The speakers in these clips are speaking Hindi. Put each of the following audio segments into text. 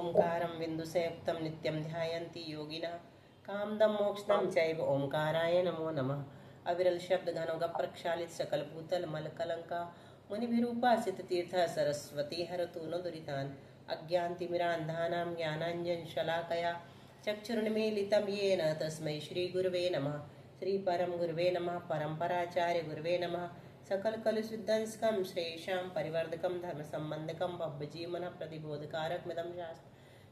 ओंकारं बिन्दुसंयुक्तं नित्यं ध्यायन्ति योगिनः कामदं मोक्षदं चैव ओंकाराय नमो नमः। अविरल शब्द घनों का प्रक्षालित सकल भूतल मल कलंका मुनिभिरूपासित तीर्थ सरस्वती हरतु नो दुरितान् अज्ञानतिमिरान्धानां ज्ञानाञ्जन शलाकया चक्षुरुन्मीलितं येन तस्मै श्री गुरुवे नमः। श्री परम गुरुवे नमः। परम्पराचार्य गुरुवे नमः। सकल कलुषुद्धंस्कं श्रेषां परिवर्धकं धर्म संबंधकं भव्यजीवन प्रतिबोधकारकमिदं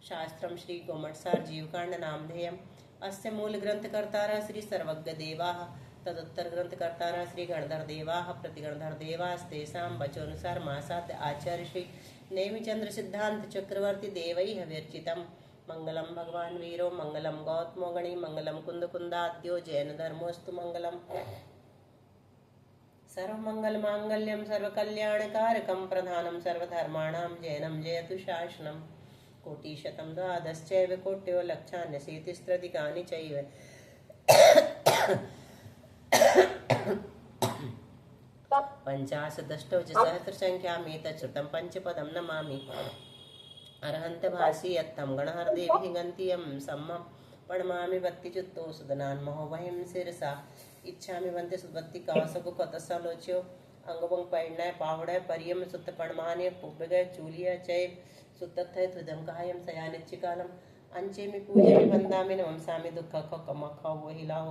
शास्त्रं श्री गोमटसार जीवकांड नामधेयम्। अस्य मूल ग्रंथकर्तारः श्री सर्वज्ञ देवाः तदुत्तर ग्रंथकर्तारः श्री गणधर देवाः प्रतिगणधर देवास्तेषां वचोनुसार मासाद्य आचार्य श्री नेमिचंद्र सिद्धांत चक्रवर्ती देवैः विरचितम्। मंगलम भगवान वीरो मंगलम गौतमो गणी मंगलम कुंद कुंदाद्यो जैन धर्मोस्तु मंगलम। सर्वमंगल मांगल्यम सर्वकल्याणकारकं प्रधानं सर्वधर्माणां जैनं जयतु शासनम्। कोटिशतं द्वादश्चैव कोट्यो लक्षान्यशीतिस्त्रधिकानि चैव पञ्चाशदष्टौ च सहस्रसङ्ख्यामेतच्छ्रुतं पंचपदं नमामि। अरहन्त भासी यत्तं गणहरदेवी गन्तियं सम्मं प्रणमामि भक्तिचुत्तो सुदनान् महोवहिं शिरसा इच्छामि वन्ते सुबत्ति कासगु कतसलोच्यो अंगवंग पैण्य पावड़य परियम सुत्त पणमाने पुब्बगय चूलिया चैव सुत्तथय तुदम कायम सयानिच्चिकालम अंचेमि पूजमि वन्दामि नमसामि दुःखख कमख वहिलाहो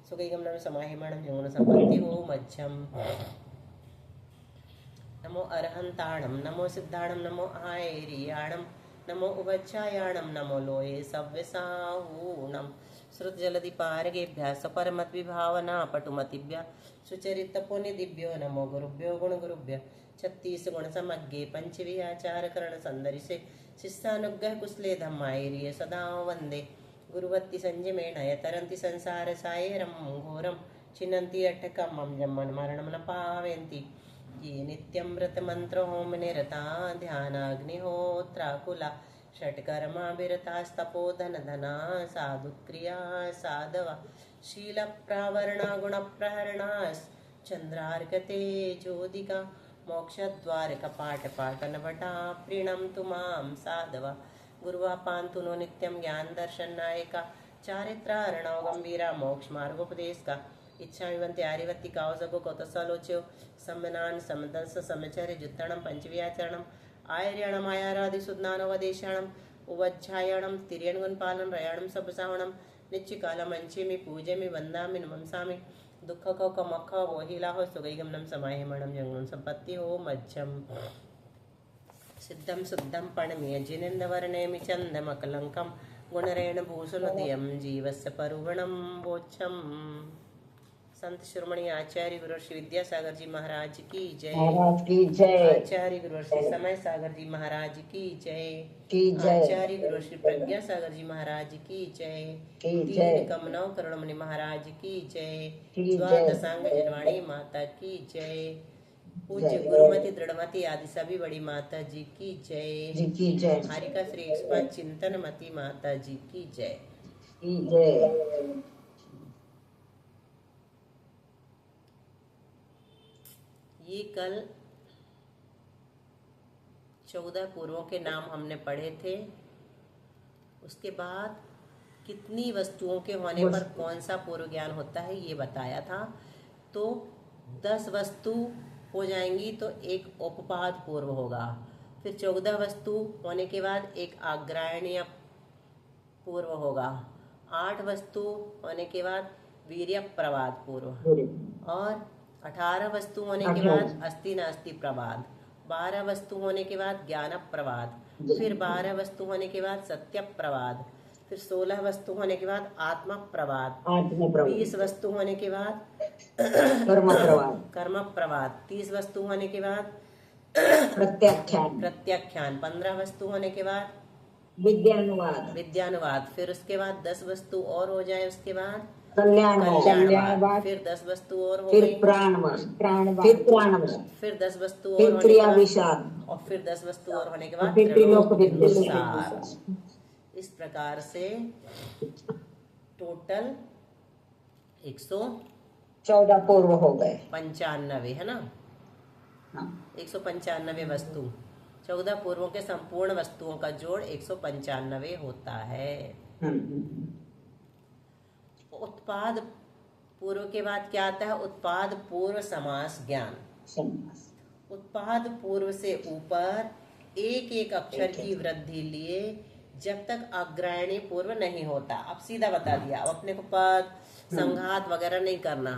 सुगैगम नम समाहिमणं जंगुण संपत्ति हो मच्छम। नमो अरहंताणं नमो सिद्धाणं नमो आयरियाणं नमो उभच्छायाणं नमो लोये सव्यसाहूणं। श्रुत जलधि पारगेभ्यः सपरमत विभावना पटुमतिभ्यः सुचरितपुनिदिभ्यो नमो गुरुभ्यो गुण गुरुभ्यः। 36 गुण समग्गे पंचविहाचार करण संदरिसे शिष्यानुग्रह कुशले धम्मायरिय सदा वंदे गुरुवत्ति संयमेन तरन्ति संसार सायरं घोरं छिन्नन्ति अट्टकं मम जन्मन मरणं न पावयन्ति ये नित्यं व्रतमन्त्रों निरता ध्यानाग्निहोत्राकुला षट्कर्मा विरतास्तपोधन धना साधुक्रिया साधवा शीलप्रावरणा गुणप्रहरणास् चन्द्रार्कते ज्योतिका मोक्षद्वारकपाटपाटनवटा प्रीणन्तु मां साधवा गुरुवा पान्तु नो नित्यं ज्ञानदर्शननायका चारित्रार्णव गंभीरा मोक्षमार्गोपदेशका इच्छामि वन्ते आर्यवत्ति कावसगो कौतसालोच्यो सम्मनान् समदंस समचर्य जुत्तणं पंचव्याचरणम् आयर्यणम् आयारादिसुज्ञानोपदेशाणम् उवच्छायाणं तिर्यणगुणपालनं रयाणं सबसावणं निश्चिकालम् अंचेमि पूजमि वन्दामि नमसामि दुःखको कमख वोहिलाहो सुगैगमनं समाहिमणं जंगुण संपत्ति हो मज्जम्। सिद्धं शुद्धं पणमीय जिनेन्द्रवर्णेमि चन्दमकलङ्कं गुणरेण भूषणोदयं जीवस्य परुवणं वोच्छम्। संत शिरोमणि आचार्य गुरु श्री विद्यासागर जी महाराज की जय। आचार्य गुरु श्री समय सागर जी महाराज की जय। आचार्य गुरु श्री प्रज्ञा सागर जी महाराज की जय। तीन कमनौ करुणमणि महाराज की जय। द्वादशांग जनवाणी माता की जय। पूज्य गुरुमति दृढ़मति आदि सभी बड़ी माता जी की जय। हारिका श्री 105 चिंतन मती माता जी की जय। ये कल 14 पूर्वों के नाम हमने पढ़े थे। उसके बाद कितनी वस्तुओं के होने पर कौन सा पूर्व ज्ञान होता है ये बताया था। तो 10 वस्तु हो जाएंगी तो एक उपपाद पूर्व होगा। फिर 14 वस्तु होने के बाद एक आग्रायणीय पूर्व होगा। 8 वस्तु होने के बाद वीर्य प्रवाद पूर्व और 18 वस्तु होने के बाद अस्ति नास्ति प्रवाद। 12 वस्तु होने के बाद ज्ञान प्रवाद। फिर 12 वस्तु होने के बाद सत्य प्रवाद। फिर 16 वस्तु होने के बाद आत्मा प्रवाद। 20 वस्तु होने के बाद कर्म प्रवाद। 30 वस्तु होने के बाद प्रत्याख्यान। 15 वस्तु होने के बाद विद्यानुवाद। फिर उसके बाद 10 वस्तु और हो जाए उसके बाद कल्याणवाद। फिर 10 वस्तु और हो गई फिर 10 वस्तु और होने के बाद और फिर 10 वस्तु और होने के बाद त्रिलोक। इस प्रकार से टोटल 114 पूर्व हो गए। 95 है ना। 195 वस्तु 14 पूर्वों के संपूर्ण वस्तुओं का जोड़ 195 होता है। उत्पाद पूर्व के बाद क्या आता है? उत्पाद पूर्व समास ज्ञान। उत्पाद पूर्व से ऊपर एक एक अक्षर की वृद्धि लिए जब तक अग्रायणी पूर्व नहीं होता। अब सीधा बता दिया, अब अपने को पद संघात वगैरह नहीं करना।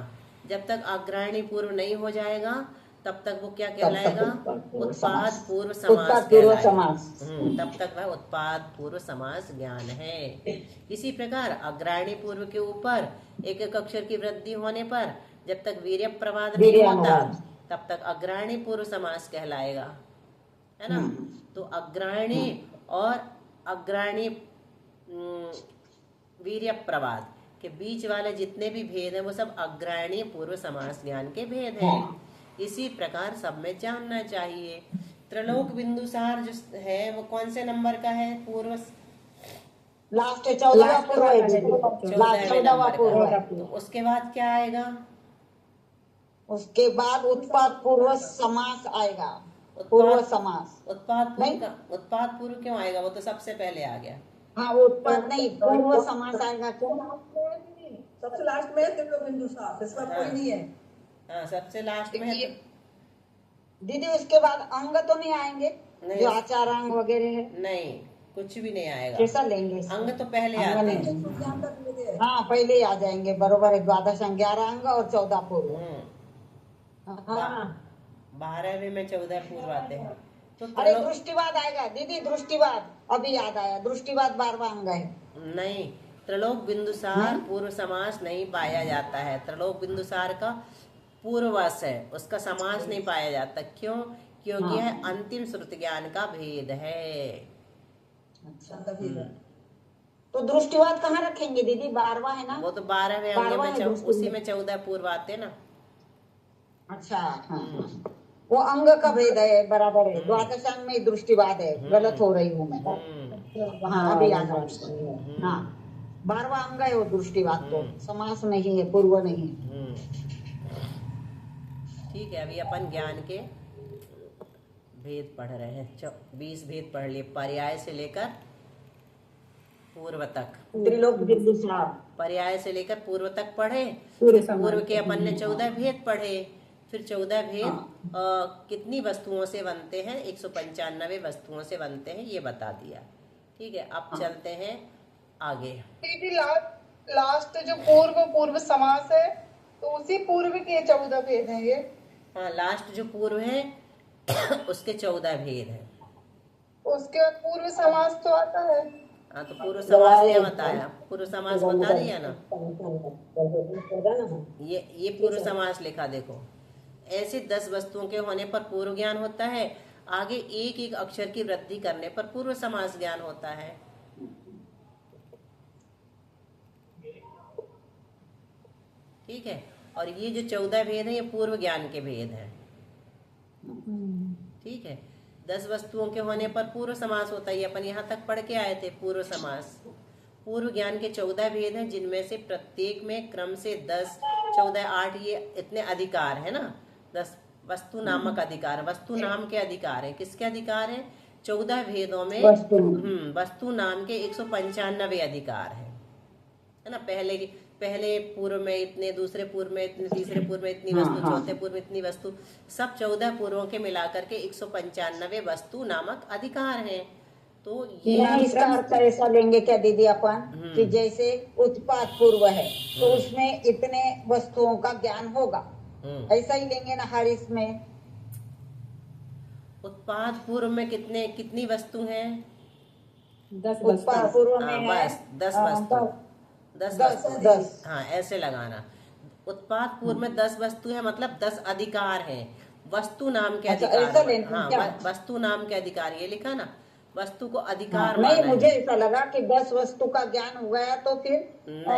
जब तक अग्रायणी पूर्व नहीं हो जाएगा तब तक वो क्या कहलाएगा? उत्पाद पूर्व समास कहलाएगा। तब तक वह उत्पाद पूर्व समास ज्ञान है। इसी प्रकार अग्रायणी पूर्व के ऊपर एक एक अक्षर की वृद्धि होने पर जब तक वीर्य प्रवाद नहीं होता तब तक अग्रायणी पूर्व समास कहलाएगा, है ना। तो अग्रायणी और अग्रायणी वीर्य प्रवाद के बीच वाले जितने भी भेद हैं वो सब अग्रायणी पूर्व समास ज्ञान के भेद हैं। इसी प्रकार सब में जानना चाहिए। त्रिलोक बिंदुसार जो है वो कौन से नंबर का है? पूर्व लास्ट 14वां पूर्व है जी। 14वां पूर्व है। तो उसके बाद क्या आएगा? उसके बाद उत्पाद पूर्व समास आएगा। पूर्व समास। उत्पाद पूर्व क्यों आएगा? वो तो सबसे पहले आ गया। हाँ, उत्पाद नहीं, पूर्व समास आएगा। क्यों? सबसे लास्ट में त्रिलोक बिंदुसार, इसका कोई नहीं है। हाँ, सबसे लास्ट में है। दीदी उसके बाद अंग तो नहीं आएंगे? जो आचार अंग वगैरह है? नहीं, कुछ भी नहीं आएगा। कैसा लेंगे? अंग तो पहले आते हैं। हाँ, पहले ही आ जाएंगे, बरोबर है। द्वादश अंग 11 अंग और 14 पूर्व। हाँ, 12वें में 14 पूर्व आते हैं। तो अरे दृष्टिवाद आएगा दीदी, दृष्टिवाद अभी याद आया। दृष्टिवाद 12वां अंग है। नहीं, त्रिलोक बिंदुसार पूर्व समास नहीं पाया जाता है। त्रिलोक बिंदुसार का पूर्ववश है, उसका समास नहीं पाया जाता। क्यों? क्योंकि यह अंतिम श्रुति ज्ञान का भेद है। तो दृष्टिवाद कहाँ रखेंगे दीदी? 12वां है ना? वो तो 12वें अंग में उसी में 14 पूर्व आते ना। अच्छा, हाँ। वो अंग का भेद है, बराबर है। द्वादश अंग में दृष्टिवाद है। गलत हो रही हूँ मैं। हाँ, अभी याद आ। हाँ, 12वां अंग है वो दृष्टिवाद। तो समास नहीं है, पूर्व नहीं है। ठीक है, अभी अपन ज्ञान के भेद पढ़ रहे हैं। 20 भेद पढ़ लिए, पर्याय से लेकर पूर्व तक। त्रिलोक बिंदुसार पर्याय से लेकर पूर्व तक पढ़े। पूर्व के अपन ने 14 भेद पढ़े। फिर 14 भेद कितनी वस्तुओं से बनते हैं? 195 वस्तुओं से बनते हैं, ये बता दिया। ठीक है, अब चलते हैं आगे। लास्ट जो पूर्व समास है तो उसी पूर्व के 14 भेद हैं ये। हाँ, लास्ट जो पूर्व है उसके 14 भेद हैं। उसके बाद पूर्व समास तो आता है। हाँ, तो पूर्व समास क्या बताया? पूर्व समास बता दिया ना। ये पूर्व समास लिखा, देखो। ऐसे 10 वस्तुओं के होने पर पूर्व ज्ञान होता है। आगे एक एक अक्षर की वृद्धि करने पर पूर्व समास ज्ञान होता है। ठीक है, और ये जो 14 भेद है ये पूर्व ज्ञान के भेद हैं। ठीक है, 10 वस्तुओं के होने पर पूर्व समास होता है। अपन यहाँ तक पढ़ के आए थे पूर्व समास। पूर्व ज्ञान के 14 भेद हैं, जिनमें से प्रत्येक में क्रम से 10, 14, 8 ये इतने अधिकार है ना। 10 वस्तु नामक अधिकार, वस्तु नाम के अधिकार है। किसके अधिकार है? 14 भेदों में वस्तु नाम के 195 अधिकार है ना। पहले पूर्व में इतने, दूसरे पूर्व में इतने, तीसरे पूर्व में इतनी वस्तु, चौथे पूर्व में इतनी वस्तु, सब 14 पूर्वों के मिलाकर के 195 वस्तु नामक अधिकार हैं। तो ये इसका अर्थ ऐसा लेंगे क्या दीदी अपन कि जैसे उत्पाद पूर्व है तो उसमें इतने वस्तुओं का ज्ञान होगा, ऐसा ही लेंगे ना हर इसमें? उत्पाद पूर्व में कितनी वस्तु हैं? 10 उत्पाद पूर्व में है 10 वस्तु। 10 हाँ, ऐसे लगाना। उत्पाद पूर्व में 10 वस्तु है, मतलब 10 अधिकार हैं। वस्तु नाम के अधिकार। हाँ, वस्तु नाम के अधिकार ये लिखा ना। वस्तु को अधिकार नहीं, मुझे ऐसा लगा कि 10 वस्तु का ज्ञान हो गया तो फिर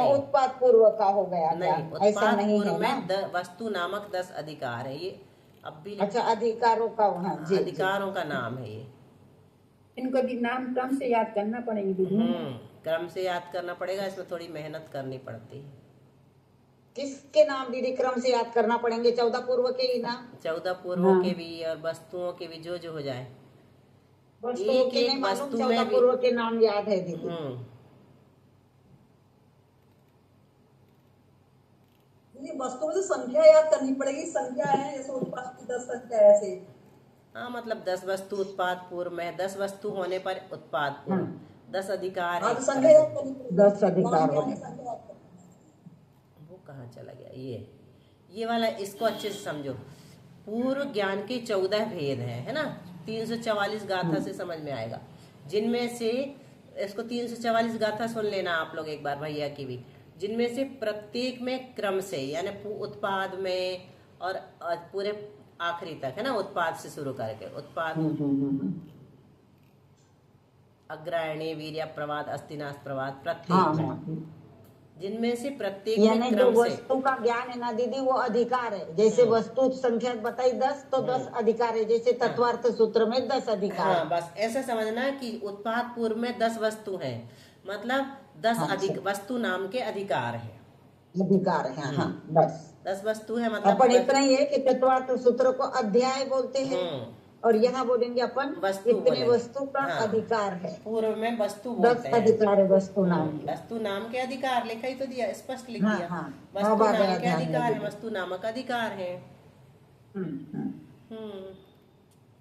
उत्पाद पूर्व का हो गया। नहीं, ऐसा नहीं है ना। वस्तु नामक 10 अधिकार है ये। अब भी अच्छा, अधिकारों का अधिकारों का नाम है ये। इनको भी नाम क्रम से याद करना पड़ेगी। क्रम से याद करना पड़ेगा, इसमें थोड़ी मेहनत करनी पड़ती है। किसके नाम दीदी क्रम से याद करना पड़ेंगे? 14 पूर्व के ही ना? 14 पूर्वों के भी और वस्तुओं के भी, जो हो जाए। वस्तुओं एक के नहीं एक मालूम, वस्तु चौदह में भी। पूर्व के नाम याद है दीदी। दीदी वस्तुओं में तो संख्या याद करनी पड़ेगी, संख्या है जैसे उत्पाद की 10 संख्या है ऐसे। हाँ, मतलब 10 वस्तु उत्पाद पूर्व में, 10 वस्तु होने पर उत्पाद पूर्व, हाँ 10 अधिकार है हाँ एक तो तरह संख्या से। याद करनी पड़ेगी। 10 अधिकार नाम क्या होने है, संख्या याद करनी है। वो कहाँ चला गया? ये वाला, इसको अच्छे से समझो। पूर्व ज्ञान के 14 भेद हैं, है ना। 344 गाथा से समझ में आएगा, जिनमें से इसको 344 गाथा सुन लेना आप लोग एक बार, भैया की भी। जिनमें से प्रत्येक में क्रम से, यानी उत्पाद में और पूरे आखिरी तक, है ना, उत्पाद से शुरू करके उत्पाद, अग्रायणी, वीर्य, प्रवाद, अस्तिनाश, प्रवाद, प्रत्येक हाँ में, हाँ। जिनमें से प्रत्येक में यानी जो क्रम से। वस्तु का ज्ञान है ना दीदी, वो अधिकार है। जैसे वस्तु संख्या बताई 10, तो 10 अधिकार है। जैसे तत्वार्थ सूत्र में 10 अधिकार हाँ, है। बस ऐसा समझना कि उत्पाद पूर्व में 10 वस्तु हैं, मतलब 10 हाँ, अधिक वस्तु नाम के अधिकार है। अधिकार है, हाँ 10 वस्तु है, मतलब अपन इतना ही है कि तत्वार्थ सूत्र को अध्याय बोलते हैं, और यहाँ बोलेंगे अपन वस्तु इतने बोलेंगे। वस्तु का हाँ, अधिकार है। पूर्व में वस्तु 10 बोलते हैं। अधिकार है वस्तु नाम के। वस्तु नाम के अधिकार लिखा ही तो दिया, स्पष्ट लिख हाँ दिया। हाँ, वस्तु अब आ नाम गया के ध्यान में अधिकार है, दीदी। वस्तु नामक अधिकार है। हम्म।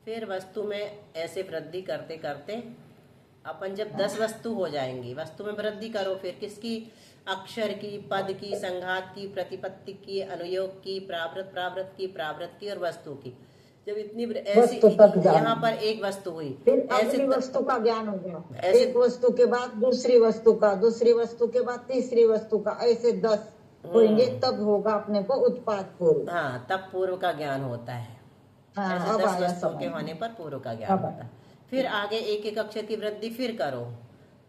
फिर वस्तु में ऐसे वृद्धि करते करते अपन जब 10 वस्तु हो जाएंगी, वस्तु में वृद्धि करो, फिर किसकी? अक्षर की, पद की, संघात की, प्रतिपत्ति की, अनुयोग की, प्रावृत की और वस्तु की। जब इतनी ऐसी, वस्तु तक जाना। यहाँ पर एक वस्तु हुई, फिर ऐसे अगली वस्तु का ज्ञान हो गया। ऐसे- एक वस्तु के बाद दूसरी वस्तु का, दूसरी वस्तु के बाद तीसरी वस्तु का, ऐसे 10 होंगे, तब होगा अपने को उत्पाद पूर्व। हाँ, तब पूर्व का ज्ञान होता है। हाँ, ऐसे अब 10 आया वस्तुओं के समझ। होने पर पूर्व का ज्ञान अब होता है। फिर आगे एक एक अक्षर की वृद्धि फिर करो,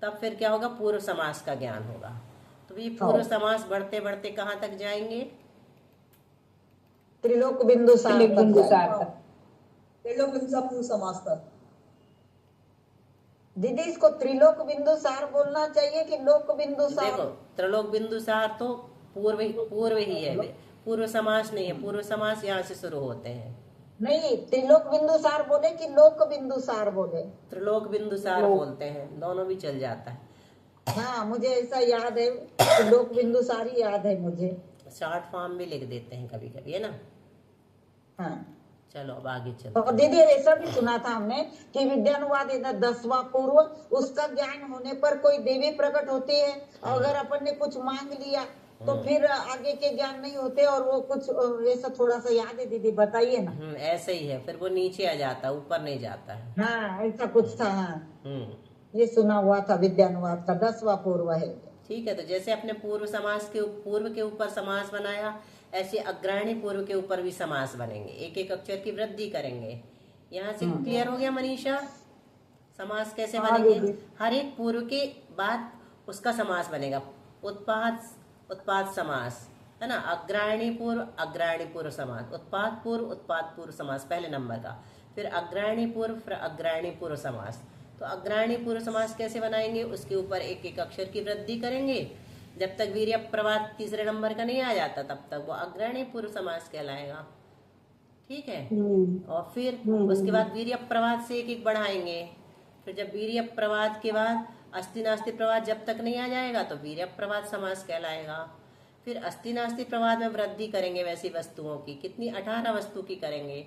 तब फिर क्या होगा? पूर्व समास का ज्ञान होगा। तो ये पूर्व समास बढ़ते बढ़ते कहाँ तक जाएंगे? त्रिलोक बिंदु सार त्रिलोक बिंदु सार तक। त्रिलोक बिंदु सार पूर्व समास तक। दीदी इसको त्रिलोक बिंदु सार बोलना चाहिए कि लोक बिंदु सार? देखो, त्रिलोक बिंदु सार तो पूर्व ही है, पूर्व समास नहीं है। पूर्व समास यहाँ से शुरू होते हैं। नहीं, त्रिलोक बिंदु सार बोले कि लोक बिंदु सार बोले? त्रिलोक बिंदु सार बोलते हैं, दोनों भी चल जाता है। हाँ, मुझे ऐसा याद है कि लोक बिंदु सार ही याद है मुझे। शॉर्ट फॉर्म भी लिख देते हैं कभी कभी, है ना। हाँ। चलो अब आगे चलो। और दीदी ऐसा भी सुना था हमने कि विद्यानुवाद है ना 10वां पूर्व, उसका ज्ञान होने पर कोई देवी प्रकट होती है। अगर अपन ने कुछ मांग लिया तो फिर आगे के ज्ञान नहीं होते, और वो कुछ ऐसा थोड़ा सा याद है दीदी, बताइए ना। ऐसे ही है, फिर वो नीचे आ जाता है, ऊपर नहीं जाता है। हाँ, ऐसा कुछ था। हाँ, ये सुना हुआ था विद्यानुवाद का 10वां पूर्व है। ठीक है। तो जैसे अपने पूर्व समास के पूर्व के ऊपर समास बनाया, ऐसे अग्रणी पूर्व के ऊपर भी समास बनेंगे, एक एक अक्षर की वृद्धि करेंगे। यहाँ से क्लियर हो गया मनीषा? समास कैसे बनेंगे? हर एक पूर्व के बाद उसका समास बनेगा। उत्पाद समास, है ना। अग्रणी पूर्व समास, उत्पाद पूर्व समास पहले नंबर का, फिर अग्रणी पूर्व, फिर अग्रणी पूर्व समास। तो अग्रणी पूर्व समास कैसे बनाएंगे? उसके ऊपर एक एक अक्षर की वृद्धि करेंगे। जब तक वीर्य प्रवाद तीसरे नंबर का नहीं आ जाता, तब तक वो अग्रणी पूर्व समास कहलाएगा। ठीक है। और फिर उसके बाद वीर्य प्रवाद से एक एक बढ़ाएंगे। फिर जब वीर्य प्रवाद के बाद अस्ति नास्ति प्रवाद जब तक नहीं आ जाएगा, तो वीर्य प्रवाद समास कहलाएगा। फिर अस्ति नास्ति प्रवाद में वृद्धि करेंगे वैसी वस्तुओं की, कितनी? 18 वस्तु की करेंगे।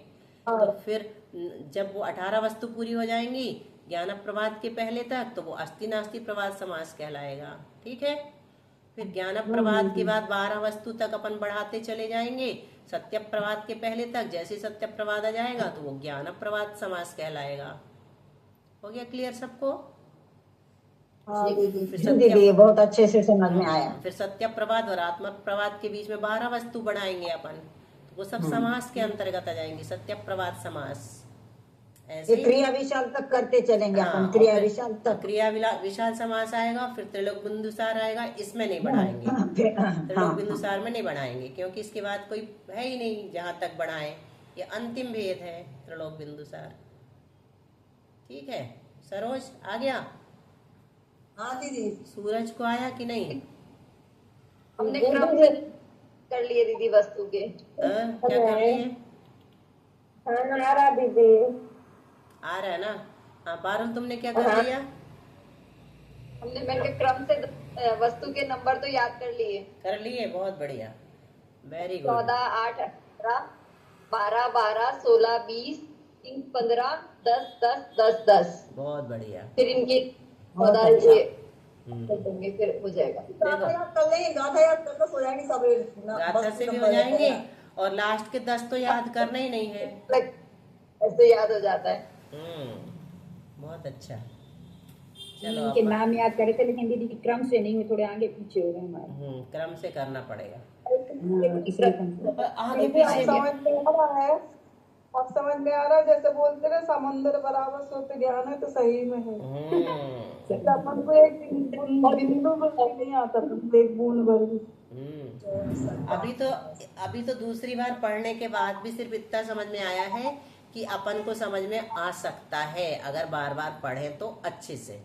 तो फिर जब वो 18 वस्तु पूरी हो जाएंगी ज्ञान प्रवाद के पहले तक, तो वो अस्ति नास्ति प्रवाद समास कहलाएगा। ठीक है। फिर ज्ञान प्रवाद के बाद 12 वस्तु तक अपन बढ़ाते चले जाएंगे सत्य प्रवाद के पहले तक। जैसे सत्य प्रवाद आ जाएगा तो वो ज्ञान प्रवाद समास कहलाएगा। हो गया क्लियर सबको? दीदी बहुत अच्छे से समझ में आया। फिर सत्य प्रवाद और आत्म प्रवाद के बीच में 12 वस्तु बढ़ाएंगे अपन, तो वो सब समास के अंतर्गत आ जाएंगे, सत्य प्रवाद समास। ऐसे क्रिया विशाल तक करते चलेंगे अपन। हाँ, क्रिया विशाल तक, क्रिया विशाल समास आएगा। फिर त्रिलोक बिंदुसार आएगा, इसमें नहीं बढ़ाएंगे। त्रिलोक बिंदुसार में नहीं बढ़ाएंगे, क्योंकि इसके बाद कोई है ही नहीं जहां तक बढ़ाए। ये अंतिम भेद है त्रिलोक बिंदुसार। ठीक है। सरोज आ गया? हाँ दीदी। सूरज को आया कि नहीं? हमने क्रम से कर लिए दीदी वस्तु के। क्या कर रही है? आ रहा दीदी, आ रहा है ना। हाँ पारुल, तुमने क्या कर लिया? मैंने क्रम से वस्तु के नंबर तो याद कर लिए। कर लिए, बहुत बढ़िया, वेरी गुड। 14, 8, 18, 12, 12, 16, 20, 30, 15, 10, 10, 10, 10। बहुत बढ़िया। फिर इनकी बहुत 14 अच्छा। ये कर देंगे, फिर हो जाएगा। गाथा याद कर लेंगे, गाथा याद करना सो जाएंगी सब। गाथा से भी हो जाएंगे, और लास्ट के 10 तो याद करना ही नहीं है। ऐसे याद हो जाता है। बहुत अच्छा। चलो इनके अब नाम याद करे थे, लेकिन दीदी क्रम से नहीं, हुए थोड़े आगे पीछे हो गए हमारे। क्रम से करना पड़ेगा। इसलिए क्रम से। पर आगे दीदी अब पीछे समझ में आ रहा है, अब समझ में आ रहा है। जैसे बोलते रहे समुद्र बराबर सोते ज्ञान है, तो सही में है। हम्म अपन को एक बिंदु भर भी नहीं आता था, एक बूंद भर भी। अभी तो दूसरी बार पढ़ने के बाद भी सिर्फ इतना समझ में आया है कि अपन को समझ में आ सकता है अगर बार बार पढ़े तो अच्छे से।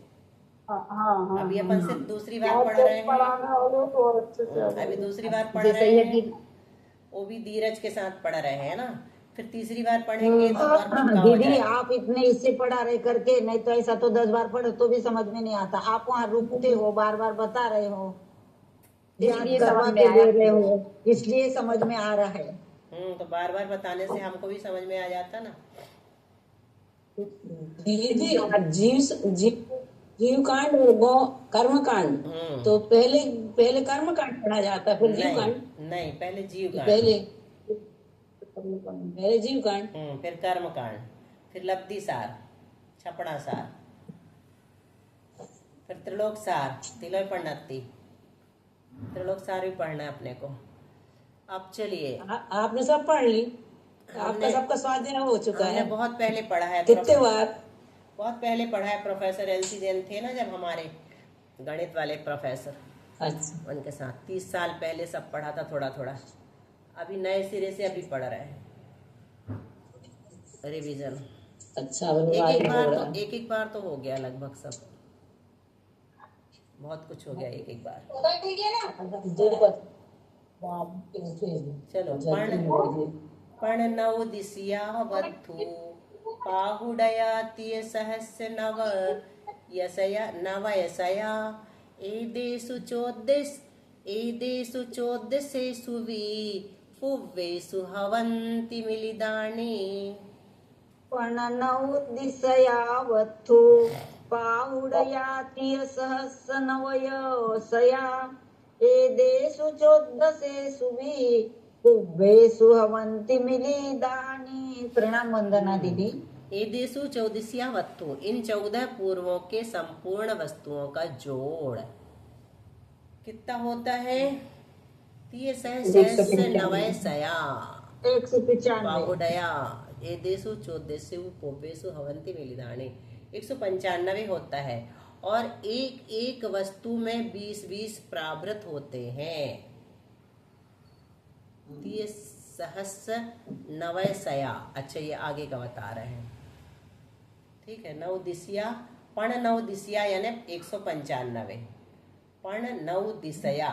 हाँ अभी अपन सिर्फ दूसरी बार पढ़ जब रहे हैं। पढ़ाना हो तो और अच्छे से अभी दूसरी बार पढ़ जैसे रहे ये हैं, वो भी धीरज के साथ पढ़ रहे हैं ना। फिर तीसरी बार पढ़ेंगे तो और पक्का हो दीदी जाएगा। आप इतने इससे पढ़ा रहे करके, नहीं तो ऐसा तो 10 बार पढ़ो तो भी समझ में नहीं आता। आप वहाँ रुकते हो, बार बार बता रहे हो, याद इसलिए करवा समझ के में दे आया। रहे हो, इसलिए समझ में आ रहा है। तो बार बार बताने से हमको भी समझ में आ जाता ना। दीदी जीव कांड और गौ कर्म कांड, तो पहले कर्म कांड पढ़ा जाता है, फिर जीव कांड। नहीं, पहले जीव कांड, पहले जीव कांड, फिर कर्म कांड, फिर लब्धि सार, छपड़ा सार, फिर त्रिलोक सार, तिलोय पन्नती, त्रिलोक सार भी पढ़ना है अपने को। अब चलिए, आपने सब पढ़ ली, आपका सबका स्वाध्याय हो चुका हमने है। बहुत पहले पढ़ा है। कितने बार? बहुत पहले पढ़ा है। प्रोफेसर एलसी जैन थे ना जब हमारे गणित वाले प्रोफेसर, अच्छा, उनके साथ 30 साल पहले सब पढ़ा था थोड़ा थोड़ा। अभी नए सिरे से अभी पढ़ रहे हैं, रिवीजन। अच्छा, एक एक बार तो हो गया लगभग सब, बहुत कुछ हो गया एक एक बार। चलो, पण नव दिसिया वत्थु पाहुडयातिय सहस्य नव यसया नवयसया एदेषु चोद्दशेषु पुव्वेषु हवन्ति मिलिदानि। पण दिसया वत्थु पाहुडयातिय सहस्रनवयसया एदेषु चोद्दशेषु पुव्वेषु हवन्ति मिलिदानि। प्रणाम वंदना दीदी। एदेषु 14 वस्तु, इन 14 पूर्वों के संपूर्ण वस्तुओं का जोड़ कितना होता है? 195 बाहुडया एदेषु 14 पुव्वेषु हवन्ति मिलिदानि, 195 होता है। और एक एक वस्तु में 20-20 प्रावृत होते हैं। 195। अच्छा, ये आगे का बता रहे हैं, ठीक है। नवदिशिया, पण नवदिशिया यानी 195, पण नवदिशया,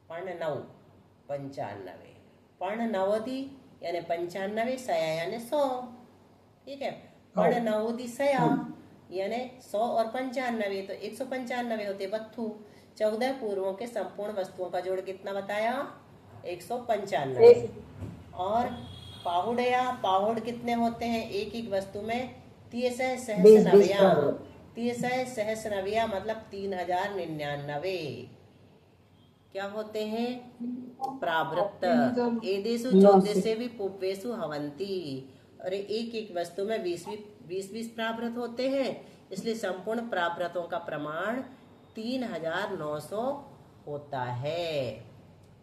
पण 995, पण नवदि यानी 95, सया यानी 100, ठीक है। पण नवदिशया यानी 100 और 95, तो 195 होते वस्तु। 14 पूर्वों के संपूर्ण वस्तुओं का जोड़ कितना बताया? 195। और पाहुडया, पाहुड़ कितने होते हैं एक एक वस्तु में? 30 सहस्रनव्या, 30 सहस्रनव्या मतलब 3099 क्या होते हैं? प्रावृत्त। एदेषु 14 भी पुव्वेषु हवन्ति, और एक एक वस्तु में 20-20 प्रावृत होते हैं, इसलिए संपूर्ण प्रावृतों का प्रमाण 3900 होता है।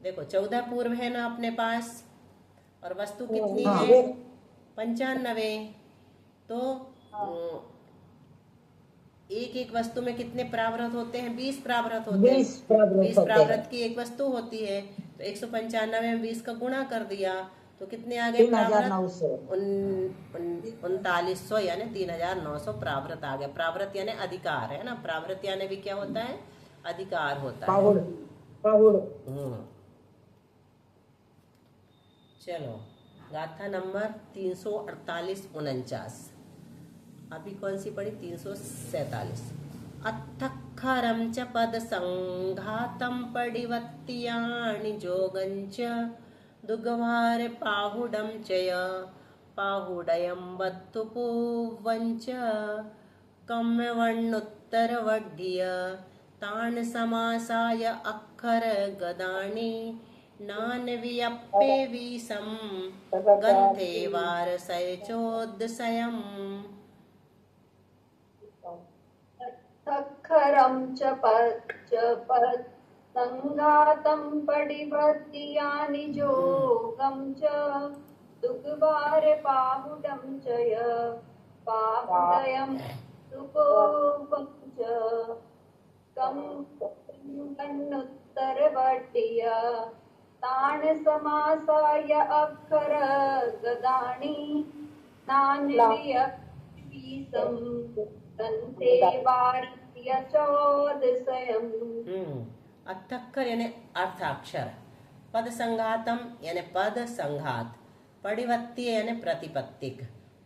देखो 14 पूर्व है ना अपने पास, और वस्तु कितनी है? 95। तो एक एक वस्तु में कितने प्रावृत होते हैं? 20 प्रावृत होते हैं। 20 प्रावृत की एक वस्तु होती है, तो 195 में 20 का गुणा कर दिया तो कितने आ गए प्रावृत? 3900 यानी 3900 प्रावृत आ गया। प्रावृत यानी अधिकार है ना, प्रावृत यानी भी क्या होता है? अधिकार होता है। चलो, गाथा नंबर 348-49। अभी कौन सी पढ़ी? 347। अत्थखरं च पद संघातं पडिवत्यानि जोगञ्च दुग्वार पाहुडं चय पाहुडयं वत्तु पूवञ्च कम्यवण्णुत्तरवड्ढीय तान् समासाय अक्षर गदानि नान्वियप्पे वीसं गन्धे वारसयचोदसयम्। तत्खरं च पद संघातं पडिवत्यानि जोगं च दुग्वार पाहुडं च पाहुडयं सुपोवं च कन्नुत्तरवड्डीय तान् समासाय अक्षर गदानि नान्वियपीसं गन्धे वार्यचोदसयम्। अत्थक्कर यानी अर्थाक्षर, पद संघातम यानी पद संघात, पडिवत्ति यानी प्रतिपत्तिक,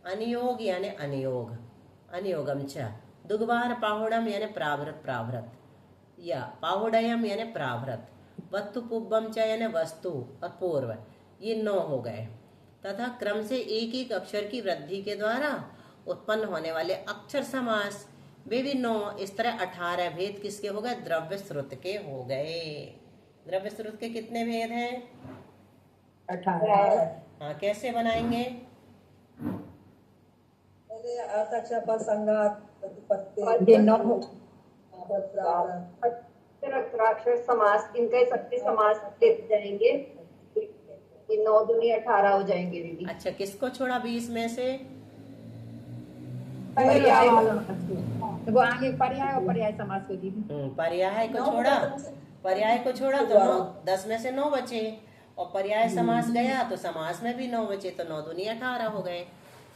अनियोग यानी अनियोग, अनियोगम च, दुग्वार पाहुडम यानी प्रावृत प्रावृत, या पाहुडयम यानी प्रावृत, वस्तु पुब्बम च यानी वस्तु और पूर्व, ये 9 हो गए। तथा क्रम से एक एक अक्षर की वृद्धि के द्वारा उत्पन्न होने वाले अक्षर समास वे भी 9। इस तरह 18 भेद किसके हो गए? द्रव्य श्रुत के हो गए। द्रव्य श्रुत के कितने भेद हैं? 18। हाँ, कैसे बनाएंगे? पहले अर्थाक्षर पर संघात प्रतिपत्ति ये 9 अक्षराक्षर समास, इनका सबके समास लेते जाएंगे, ये 9 दूनी 18 हो जाएंगे दीदी। अच्छा, किसको छोड़ा 20 में से? पर्याय तो वो आगे पर्याय और पर्याय समास को दीदी। पर्याय को छोड़ा, पर्याय को छोड़ा तो 10 में से 9 बचे, और पर्याय समास गया तो समास में भी 9 बचे, तो 9 दूनी 18 हो गए।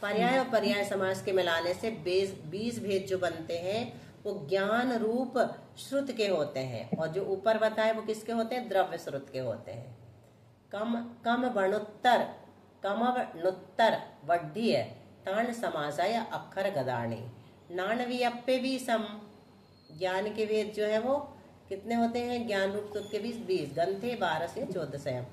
पर्याय और पर्याय समास के मिलाने से 20 भेद जो बनते हैं वो ज्ञान रूप श्रुत के होते हैं, और जो ऊपर बताए वो किसके होते हैं? द्रव्य श्रुत के होते हैं। कम नुत्तर वड्ढीय तान समासाय अक्षर गदाणी नानवी अप्पे भी सम। ज्ञान के वेद जो है वो कितने होते हैं? ज्ञान रूप श्रुत के 20, ग्रंथे 12 से 14।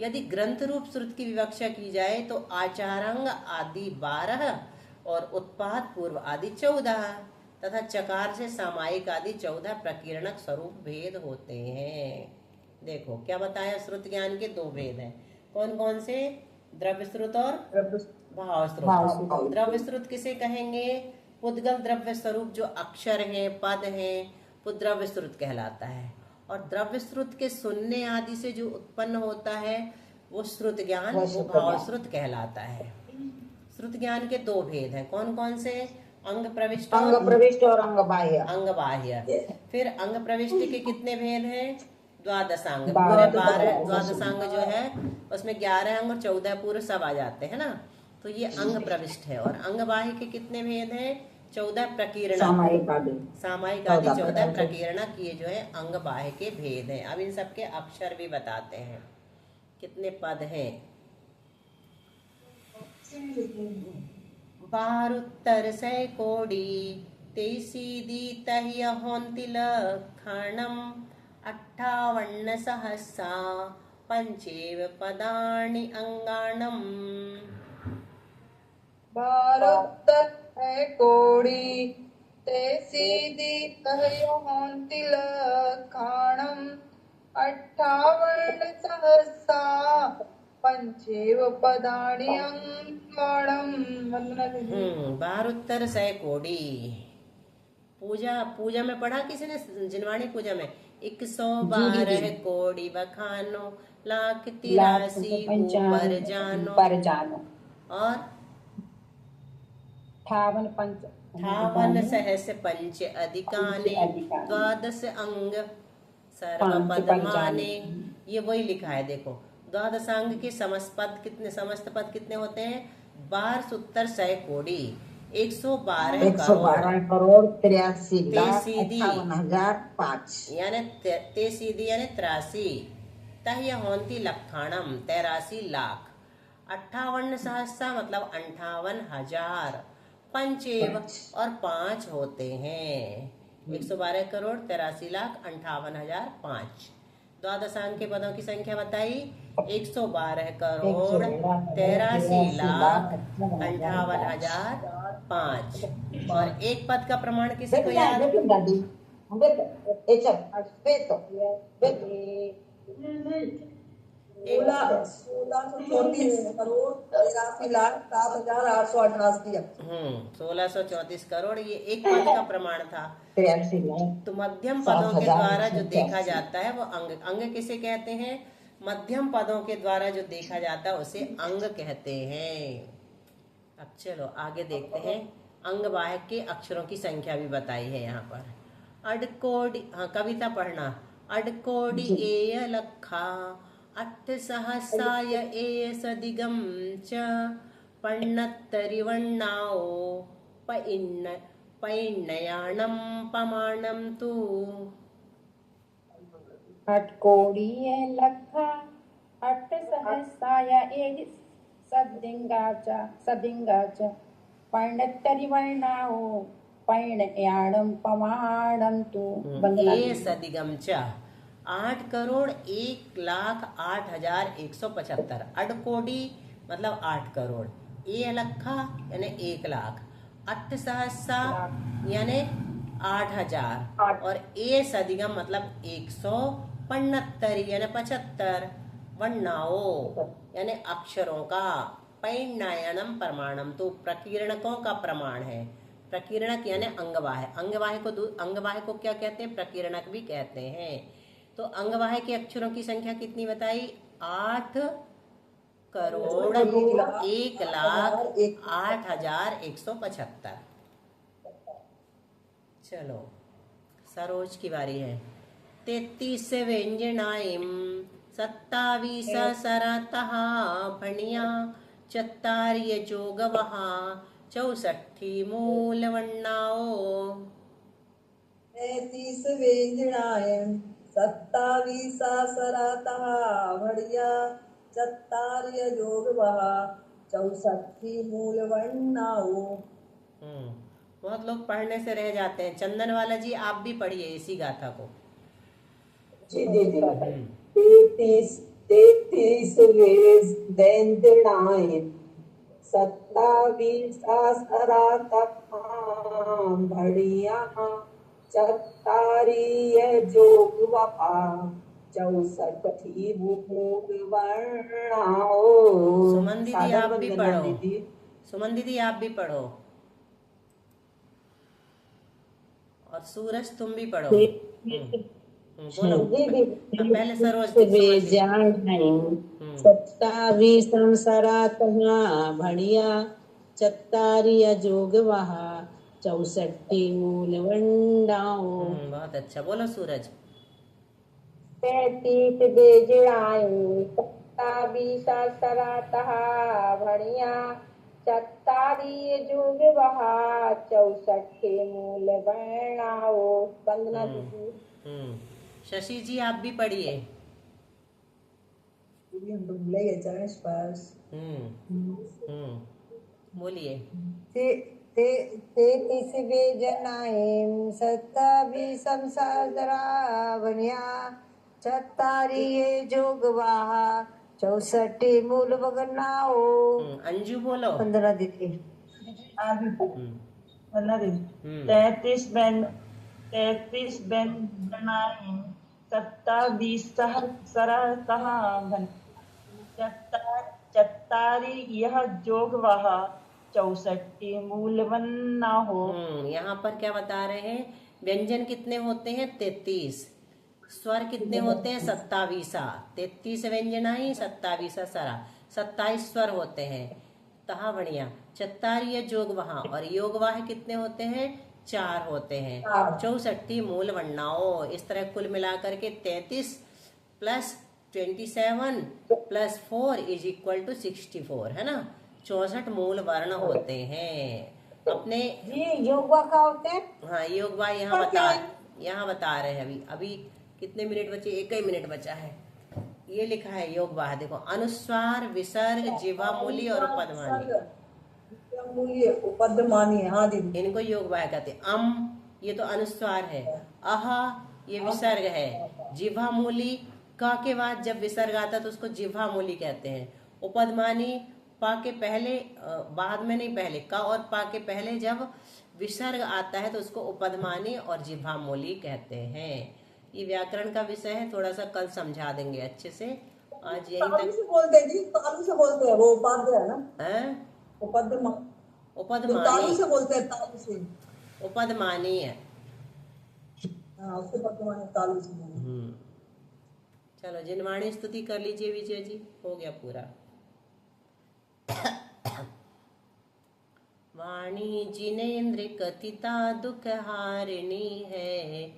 यदि ग्रंथ रूप श्रुत की विवक्षा की जाए तो आचारांग आदि 12 और उत्पाद पूर्व आदि 14 तथा चकार से सामायिक आदि 14 प्रकीर्णक स्वरूप भेद होते हैं। देखो क्या बताया? श्रुत ज्ञान के 2 भेद हैं। कौन कौन से? द्रव्य श्रुत और भाव श्रुत। द्रव्य श्रुत किसे कहेंगे? पुद्गल द्रव्य स्वरूप जो अक्षर हैं, पद हैं, वो द्रव्य श्रुत कहलाता है। और द्रव्य श्रुत के सुनने आदि से जो उत्पन्न होता है वो श्रुत ज्ञान, वो भाव श्रुत कहलाता है। श्रुत ज्ञान के 2 भेद हैं। कौन कौन से? अंग प्रविष्ट अंग प्रविष्ट और अंग बाह्य। अंग बाह्य। फिर अंग प्रविष्ट के कितने भेद हैं? द्वादशांग, पूरे 12 द्वादशांग जो है उसमें 11 अंग और 14 पूरे सब आ जाते हैं ना, तो ये अंग प्रविष्ट है। और अंग बाह्य के कितने भेद हैं? 14 प्रकीर्णक, सामायिक आदि 14 प्रकीर्णक, ये जो है अंग बाह्य के भेद हैं। अब इन सबके अक्षर भी बताते हैं। कितने पद हैं? 12 कोडी 23 तह्य होन्तिल खाणम 58 सहस्रा पंचेव पदानि अंगाणम। 12 है कोड़ी 23 तह्योन्तिल खाणम 58 सहस्रा पंचेव पदानि अंगाणम। 12 कोडी। पूजा में पढ़ा किसी ने? जिनवाणी पूजा में 112 कोड़ी बखानो 1,83 ऊपर जानो। और 58 सहस्र पंच अधिकाने 12 अंग सर्व पद माने। ये वही लिखा है। देखो द्वादशांग के समस्त पद कितने होते हैं? 12 उत्तर 100 कोड़ी 112 करोड़ 83 लाख तेसीदी 58,005 यानी 83 तह्य होन्ति लक्षाणम 83 लाख 58 सहस्रा मतलब 58,000 पंचेव और 5 होते हैं। 112 करोड़ 83,58,005। द्वादशांक के पदों की संख्या बताई 112 करोड़ 83,58,005। और एक पद का प्रमाण किसी को याद? सोलह 1634 करोड़ 83,07,888। 1634 करोड़, ये एक पद का प्रमाण था। तो मध्यम पदों के द्वारा जो देखा जाता है वो अंग। अंग किसे कहते हैं? मध्यम पदों के द्वारा जो देखा जाता है उसे अंग कहते हैं। अब चलो आगे देखते हैं। अंग वाहक के अक्षरों की संख्या भी बताई है यहाँ पर। अडकोडी, हाँ कविता पढ़ना। अडकोडी एय लखा 8 सहस्राय एय सदिगम च पण्णत्तरिवण्णाओ पैण्णयाणं पमाणं तु। 8 कोड़ी लखा 8 सहस्राय सदिंगाच पैण्णत्तरिवर्णाओ पैण्णयाणं पमाणं तु। ये सदिगम च 8 करोड़ 1,08,175। अडकोडी मतलब 8 करोड़, ए लखा यानी 1 लाख, 8 सहस्रा यानी 8,000 और ए सदिगम मतलब 175 यानी 75। वर्णाओ यानी अक्षरों का। पैण्णायनम प्रमाणम तो प्रकीर्णकों का प्रमाण है। प्रकीर्णक यानी अंगवाह। अंगवाह को क्या कहते हैं? प्रकीर्णक भी कहते हैं। तो अंगवाह के अक्षरों की संख्या कितनी बताई? 8 करोड़ 1,08,175। चलो सरोज की बारी है। 33 व्यंजनाइम 27 सरतः भणिया 44 जोगवः 64 मूलवर्णाओ। 33 व्यंजनायं 27 सरतः भणिया 44 जोगवः 64 मूलवर्णाओ। बहुत लोग पढ़ने से रह जाते हैं। चंदन वाला जी आप भी पढ़िए इसी गाथा को। जी दीदी। 33 व्यंजनायं 27 सरतः भणिया 44 जोगवः 64 मूलवर्णाओ। सुमन दीदी आप भी पढ़ो। सुमन दीदी आप भी पढ़ो और सूरज तुम भी पढ़ो। बोलो। पहले सरोज 27 सरतः भणिया 44 जोगवः 64 मूलवर्णाओ। बहुत अच्छा। बोलो सूरज। 33 व्यंजनायं 27 सरतः भणिया 44 जोगवः 64 मूलवर्णाओ। वंदना दीदी। शशि जी आप भी पढ़िए। बोलिए। 33 व्यंजनायं 27 सरतः भणिया 44 जोगवः 64 मूलवर्णाओ। अंजू बोलो। वंदना दीदी। 33 व्यंजनायं 27 सरतः भणिया 44 जोगवः 64 मूलवर्णाओ। यहाँ पर क्या बता रहे हैं? व्यंजन कितने होते हैं? 33। स्वर कितने होते हैं? 27। 33 व्यंजनाई 27 सरा 27 स्वर होते हैं। तहा बढ़िया 44 जोगवाह और योगवाह कितने होते हैं? 4 होते हैं। 64 मूल वर्णाओ। इस तरह कुल मिलाकर के 33 plus 27 plus 4 is equal to 64 है ना। 64 मूल वर्ण होते हैं अपने। ये योगवा का होते हैं? हाँ योगवा यहाँ बता रहे हैं। अभी कितने मिनट बचे? 1 ही मिनट बचा है। ये लिखा है योगवाह। देखो अनुस्वार, विसर्ग, जिह्वा मूली और उपध्मानी। मूल्य उपद्रमानी है। हाँ दीदी। इनको योग वाय कहते हैं। ये तो अनुस्वार है। ये विसर्ग है। जिह्वा मूली का के बाद जब विसर्ग आता तो उसको जिह्वा मूली कहते हैं। उपद्मानी पा के पहले, बाद में नहीं, पहले का और पा के पहले जब विसर्ग आता है तो उसको उपद्मानी और जिह्वा मूली कहते हैं। ये व्याकरण का विषय है, थोड़ा सा कल समझा देंगे अच्छे से। आज यहीं तालु तक। से बोलते हैं जी, तालु से बोलते हैं, वो उपाध्य है ना, उपद्रमा, तालु से बोलते हैं, तालु से। उपद्मानी है। हाँ, उसको पद्मानी तालु से बोलते हैं। चलो जिनवाणी स्तुति कर लीजिए विजय जी, हो गया पूरा। वाणी जिनेन्द्र कथिता दुख हारिणी है,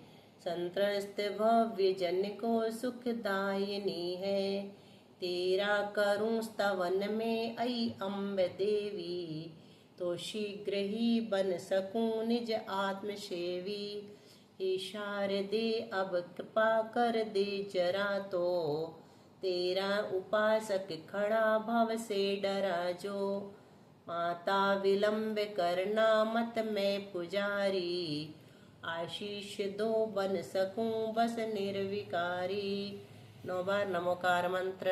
संत्रस्त भव्य जन को सुखदायिनी है। तेरा करूं स्तवन में आई अम्ब देवी, तो शीघ्र ही बन सकूं निज आत्मसेवी। हे शारदे अब कृपा कर दे जरा तो, तेरा उपासक खड़ा भव से डरा जो। माता विलंब करना मत मैं पुजारी, आशीष दो बन सकूं बस निर्विकारी। 9 बार नमोकार मंत्र।